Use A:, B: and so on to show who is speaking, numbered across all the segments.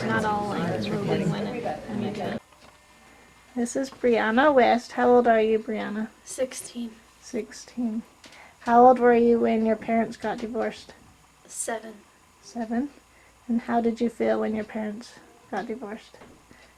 A: not all like moving when I need to. This is Brianna West. How old are you, Brianna?
B: 16.
A: 16. How old were you when your parents got divorced?
B: 7.
A: 7. And how did you feel when your parents got divorced?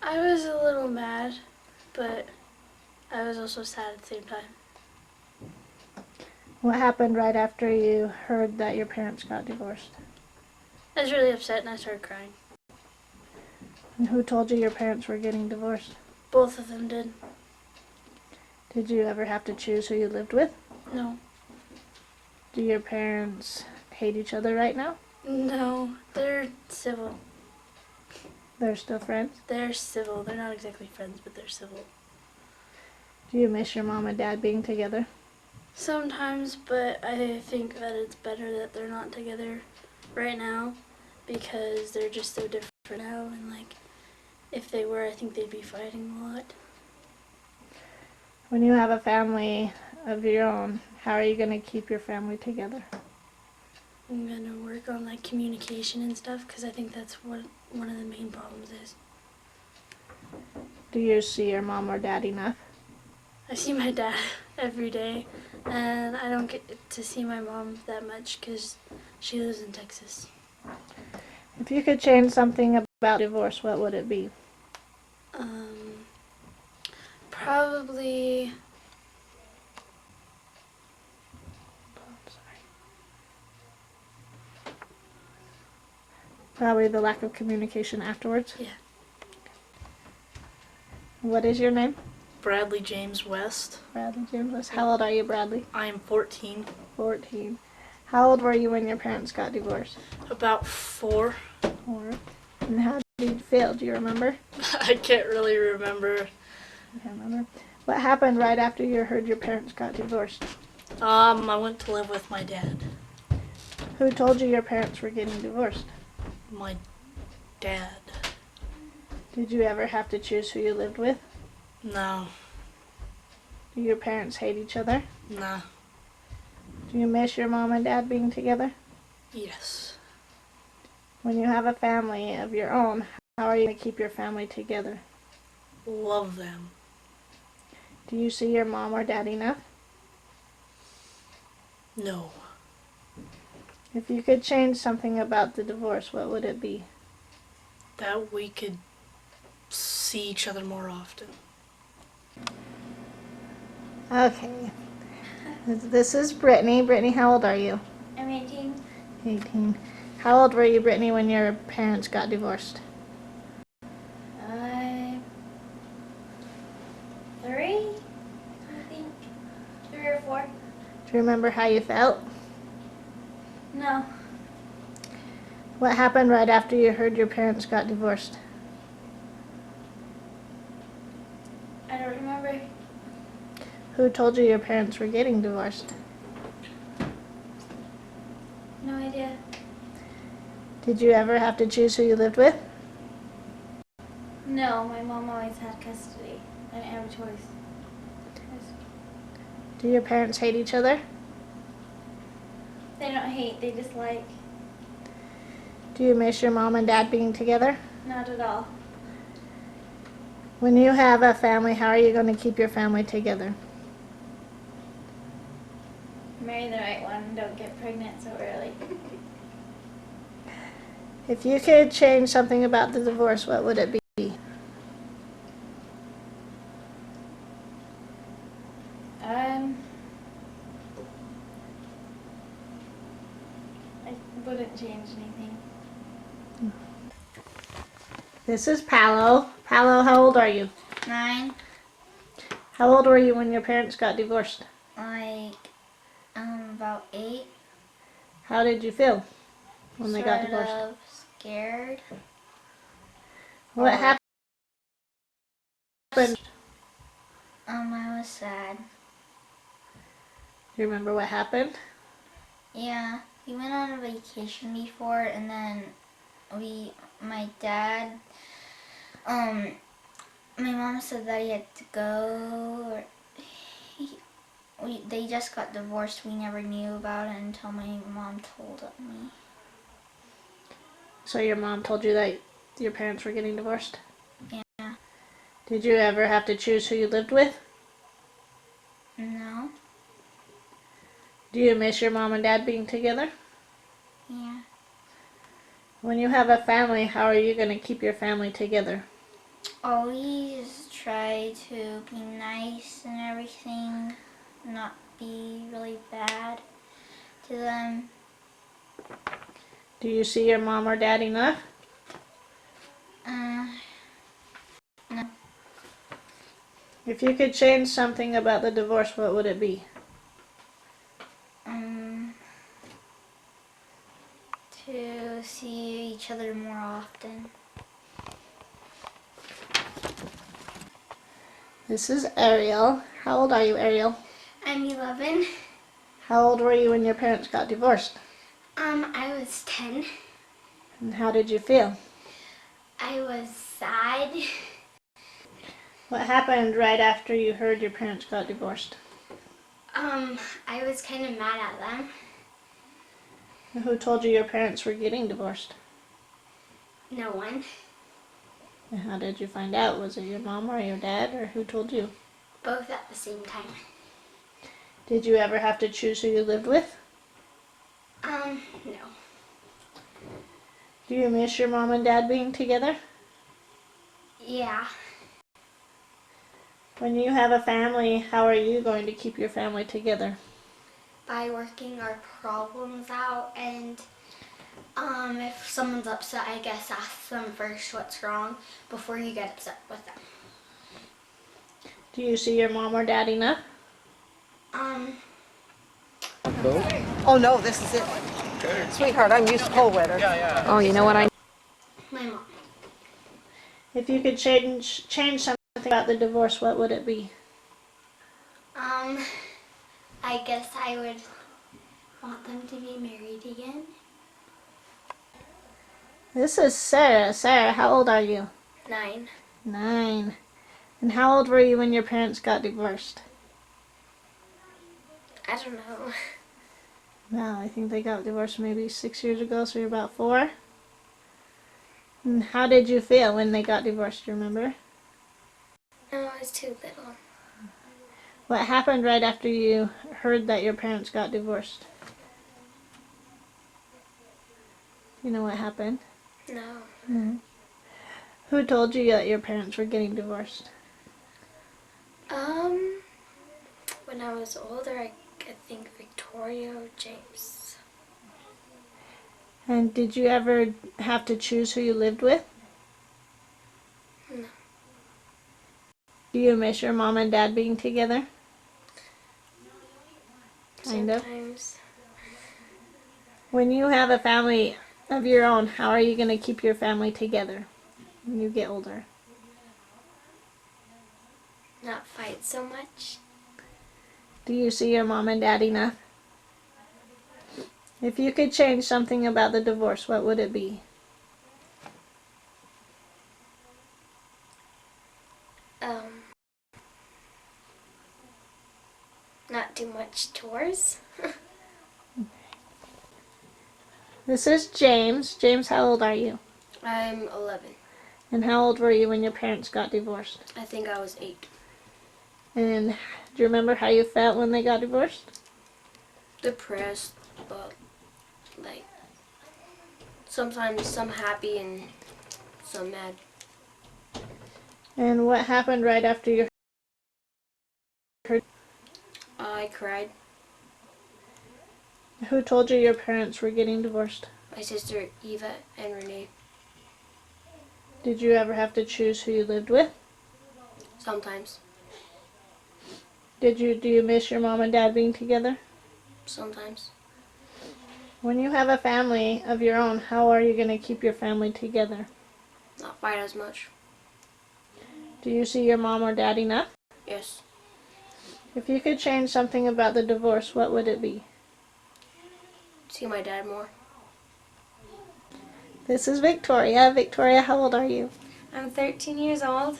B: I was a little mad, but I was also sad at the same time.
A: What happened right after you heard that your parents got divorced?
B: I was really upset and I started crying.
A: And who told you your parents were getting divorced?
B: Both of them did.
A: Did you ever have to choose who you lived with?
B: No.
A: Do your parents hate each other right now?
B: No, they're civil.
A: They're still friends?
B: They're civil. They're not exactly friends, but they're civil.
A: Do you miss your mom and dad being together?
B: Sometimes, but I think that it's better that they're not together right now because they're just so different now, and like if they were, I think they'd be fighting a lot.
A: When you have a family of your own, how are you going to keep your family together?
B: I'm gonna work on like communication and stuff because I think that's what one of the main problems is.
A: Do you see your mom or dad enough?
B: I see my dad every day, and I don't get to see my mom that much because she lives in Texas.
A: If you could change something about divorce, what would it be?
B: Probably
A: Probably the lack of communication afterwards.
B: Yeah.
A: What is your name?
C: Bradley James West.
A: Bradley James West. How old are you, Bradley?
C: I am 14.
A: 14. How old were you when your parents got divorced?
C: About 4.
A: 4. And how did you feel? Do you remember?
C: I can't really remember.
A: I can't remember. What happened right after you heard your parents got divorced?
C: I went to live with my dad.
A: Who told you your parents were getting divorced?
C: My dad.
A: Did you ever have to choose who you lived with?
C: No.
A: Do your parents hate each other?
C: Nah.
A: Do you miss your mom and dad being together?
C: Yes.
A: When you have a family of your own, how are you going to keep your family together?
C: Love them.
A: Do you see your mom or dad enough?
C: No.
A: If you could change something about the divorce, what would it be?
C: That we could see each other more often.
A: Okay. This is Brittany. Brittany, how old are you?
D: I'm 18.
A: 18. How old were you, Brittany, when your parents got divorced?
D: I'm 3, I think. 3 or 4.
A: Do you remember how you felt?
D: No.
A: What happened right after you heard your parents got divorced?
D: I don't remember.
A: Who told you your parents were getting divorced?
D: No idea.
A: Did you ever have to choose who you lived with?
D: No, my mom always had custody. I didn't have a choice.
A: Do your parents hate each other?
D: They don't hate, they dislike.
A: Do you miss your mom and dad being together?
D: Not at all.
A: When you have a family, how are you going to keep your family together?
D: Marry the right one and don't get pregnant so early.
A: If you could change something about the divorce, what would it be?
D: I wouldn't change anything.
A: This is Paulo. Paulo, how old are you?
D: 9.
A: How old were you when your parents got divorced?
D: About 8.
A: How did you feel when they got divorced?
D: Sort of scared.
A: What happened?
D: I was sad.
A: Do you remember what happened?
D: Yeah, we went on a vacation before, and then my dad, my mom said that he had to go. They just got divorced. We never knew about it until my mom told me.
A: So your mom told you that your parents were getting divorced?
D: Yeah.
A: Did you ever have to choose who you lived with?
D: No.
A: Do you miss your mom and dad being together?
D: Yeah.
A: When you have a family, how are you going to keep your family together?
D: Always try to be nice and everything, not be really bad to them.
A: Do you see your mom or dad enough?
D: No.
A: If you could change something about the divorce, what would it be?
D: To see each other more often.
A: This is Ariel. How old are you, Ariel?
E: I'm 11.
A: How old were you when your parents got divorced?
E: I was 10.
A: And how did you feel?
E: I was sad.
A: What happened right after you heard your parents got divorced?
E: I was kind of mad at them.
A: And who told you your parents were getting divorced?
E: No one.
A: And how did you find out? Was it your mom or your dad, or who told you?
E: Both at the same time.
A: Did you ever have to choose who you lived with?
E: No.
A: Do you miss your mom and dad being together?
E: Yeah.
A: When you have a family, how are you going to keep your family together?
E: By working our problems out, and if someone's upset, I guess ask them first what's wrong before you get upset with them.
A: Do you see your mom or dad enough?
F: Oh no, this is it. Sweetheart, I'm used to cold weather.
G: Oh, you know what
E: My mom.
A: If you could change something about the divorce, what would it be?
E: I guess I would want them to be married again.
A: This is Sarah. Sarah, how old are you?
E: 9.
A: 9. And how old were you when your parents got divorced?
E: I don't know.
A: Well, I think they got divorced maybe 6 years ago, so you're about 4. And how did you feel when they got divorced, do you remember?
E: No, I was too little.
A: What happened right after you heard that your parents got divorced? You know what happened?
E: No.
A: No. Who told you that your parents were getting divorced?
E: When I was older, I think Victoria or James.
A: And did you ever have to choose who you lived with?
E: No.
A: Do you miss your mom and dad being together? Kind of.
E: Sometimes.
A: When you have a family of your own, how are you going to keep your family together when you get older?
E: Not fight so much.
A: Do you see your mom and dad enough? If you could change something about the divorce, what would it be?
E: Not do much chores.
A: This is James. James, how old are you?
B: I'm 11.
A: And how old were you when your parents got divorced?
B: I think I was 8.
A: And do you remember how you felt when they got divorced?
B: Depressed, but like sometimes some happy and some mad.
A: And what happened right after you heard?
B: I cried.
A: Who told you your parents were getting divorced?
B: My sister Eva and Renee.
A: Did you ever have to choose who you lived with?
B: Sometimes.
A: Do you miss your mom and dad being together?
B: Sometimes.
A: When you have a family of your own, how are you going to keep your family together?
B: Not fight as much.
A: Do you see your mom or dad enough?
B: Yes.
A: If you could change something about the divorce, what would it be?
B: See my dad more.
A: This is Victoria. Victoria, how old are you?
E: I'm 13 years old.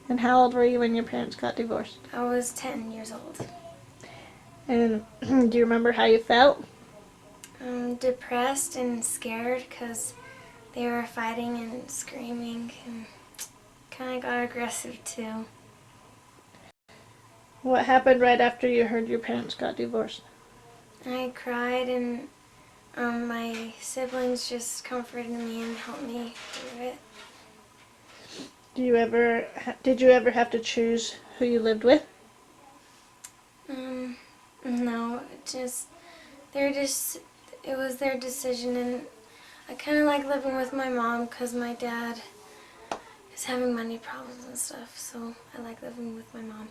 A: And how old were you when your parents got divorced?
E: I was 10 years old.
A: And do you remember how you felt?
E: I'm depressed and scared because they were fighting and screaming and kind of got aggressive too.
A: What happened right after you heard your parents got divorced?
E: I cried and my siblings just comforted me and helped me through it.
A: Did you ever have to choose who you lived with?
E: No, it was their decision, and I kind of like living with my mom because my dad is having money problems and stuff, so I like living with my mom.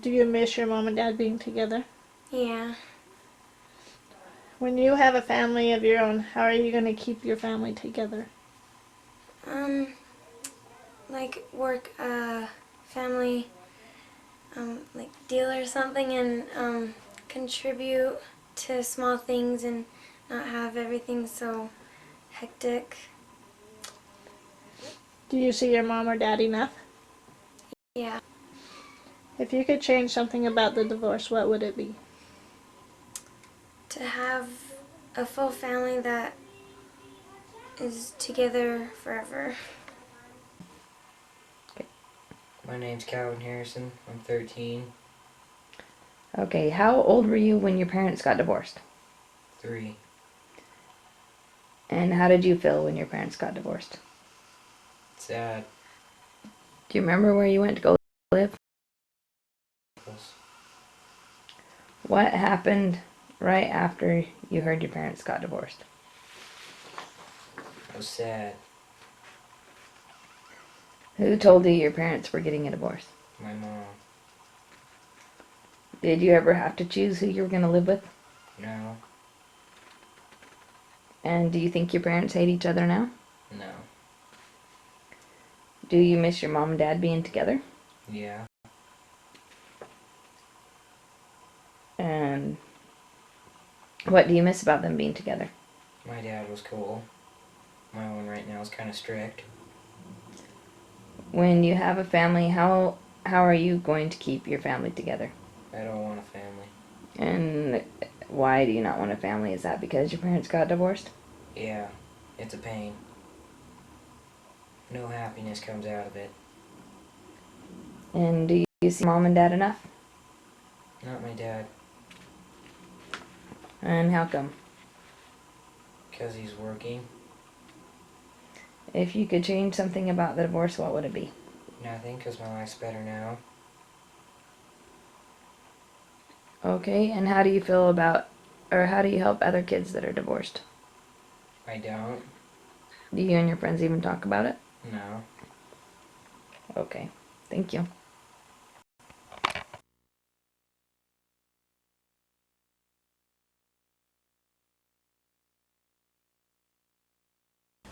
A: Do you miss your mom and dad being together?
E: Yeah.
A: When you have a family of your own, how are you going to keep your family together?
E: Like work a family like deal or something and contribute to small things and not have everything so hectic.
A: Do you see your mom or dad enough?
E: Yeah.
A: If you could change something about the divorce, what would it be?
E: To have a full family that is together forever.
G: My name's Calvin Harrison. I'm 13.
H: Okay, how old were you when your parents got divorced?
G: 3.
H: And how did you feel when your parents got divorced?
G: Sad.
H: Do you remember where you went to go live? What happened right after you heard your parents got divorced?
G: I was sad.
H: Who told you your parents were getting a divorce?
G: My mom.
H: Did you ever have to choose who you were going to live with?
G: No.
H: And do you think your parents hate each other now?
G: No.
H: Do you miss your mom and dad being together?
G: Yeah.
H: And what do you miss about them being together?
G: My dad was cool. My one right now is kind of strict.
H: When you have a family, how are you going to keep your family together?
G: I don't want a family.
H: And why do you not want a family? Is that because your parents got divorced?
G: Yeah. It's a pain. No happiness comes out of it.
H: And do you see mom and dad enough?
G: Not my dad.
H: And how come?
G: Because he's working.
H: If you could change something about the divorce, what would it be?
G: Nothing, because my life's better now.
H: Okay, and how do you feel about, or how do you help other kids that are divorced?
G: I don't.
H: Do you and your friends even talk about it?
G: No.
H: Okay, thank you.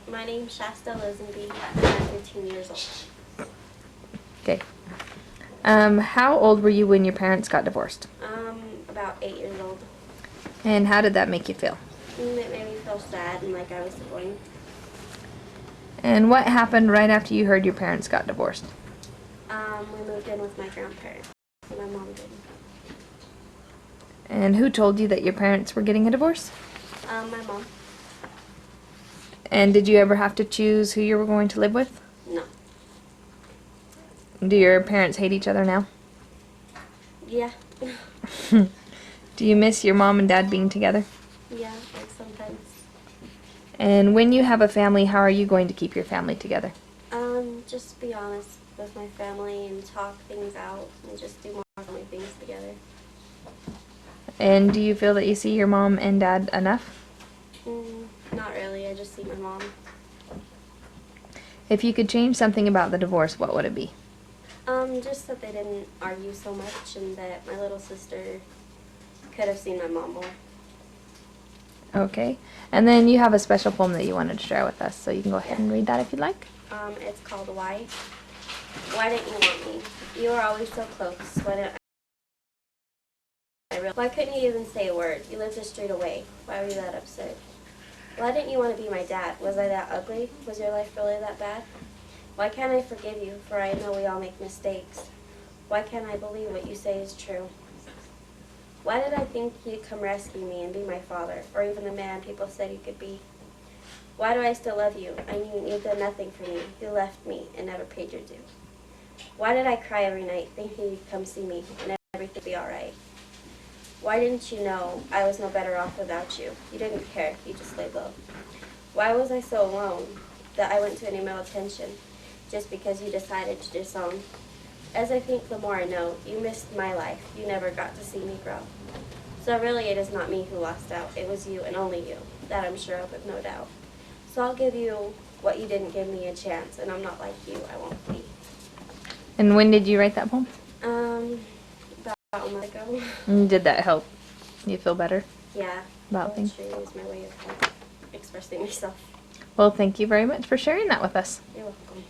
I: My name's Shasta Lisenby, and I'm 15 years old.
H: Okay. How old were you when your parents got divorced?
I: About 8 years old.
H: And how did that make you feel?
I: It made me feel sad and like I was going.
H: And what happened right after you heard your parents got divorced?
I: We moved in with my grandparents, and my mom did.
H: And who told you that your parents were getting a divorce?
I: My mom.
H: And did you ever have to choose who you were going to live with?
I: No.
H: Do your parents hate each other now?
I: Yeah.
H: Do you miss your mom and dad being together?
I: Yeah, like sometimes.
H: And when you have a family, how are you going to keep your family together?
I: Just be honest with my family and talk things out and just do more family things together.
H: And do you feel that you see your mom and dad enough?
I: Not really, I just see my mom.
H: If you could change something about the divorce, what would it be?
I: Just that they didn't argue so much and that my little sister could have seen my mom more.
H: Okay. And then you have a special poem that you wanted to share with us, so you can go ahead and read that if you'd like.
I: It's called Why. Why didn't you want me? You were always so close. Why couldn't you even say a word? You lived a street away. Why were you that absurd? Why didn't you want to be my dad? Was I that ugly? Was your life really that bad? Why can't I forgive you? For I know we all make mistakes. Why can't I believe what you say is true? Why did I think you'd come rescue me and be my father, or even the man people said you could be? Why do I still love you? I mean, you've done nothing for me. You left me and never paid your due. Why did I cry every night thinking you'd come see me and everything would be alright? Why didn't you know I was no better off without you? You didn't care. You just laid low. Why was I so alone that I went to any male attention just because you decided to disown? As I think, the more I know, you missed my life. You never got to see me grow. So really it is not me who lost out. It was you and only you. That I'm sure of, with no doubt. So I'll give you what you didn't give me a chance, and I'm not like you. I won't be.
H: And when did you write that poem?
I: About a month ago.
H: And did that help you feel better
I: Yeah.
H: about things?
I: Poetry is my way of expressing myself.
H: Well, thank you very much for sharing that with us.
I: You're welcome.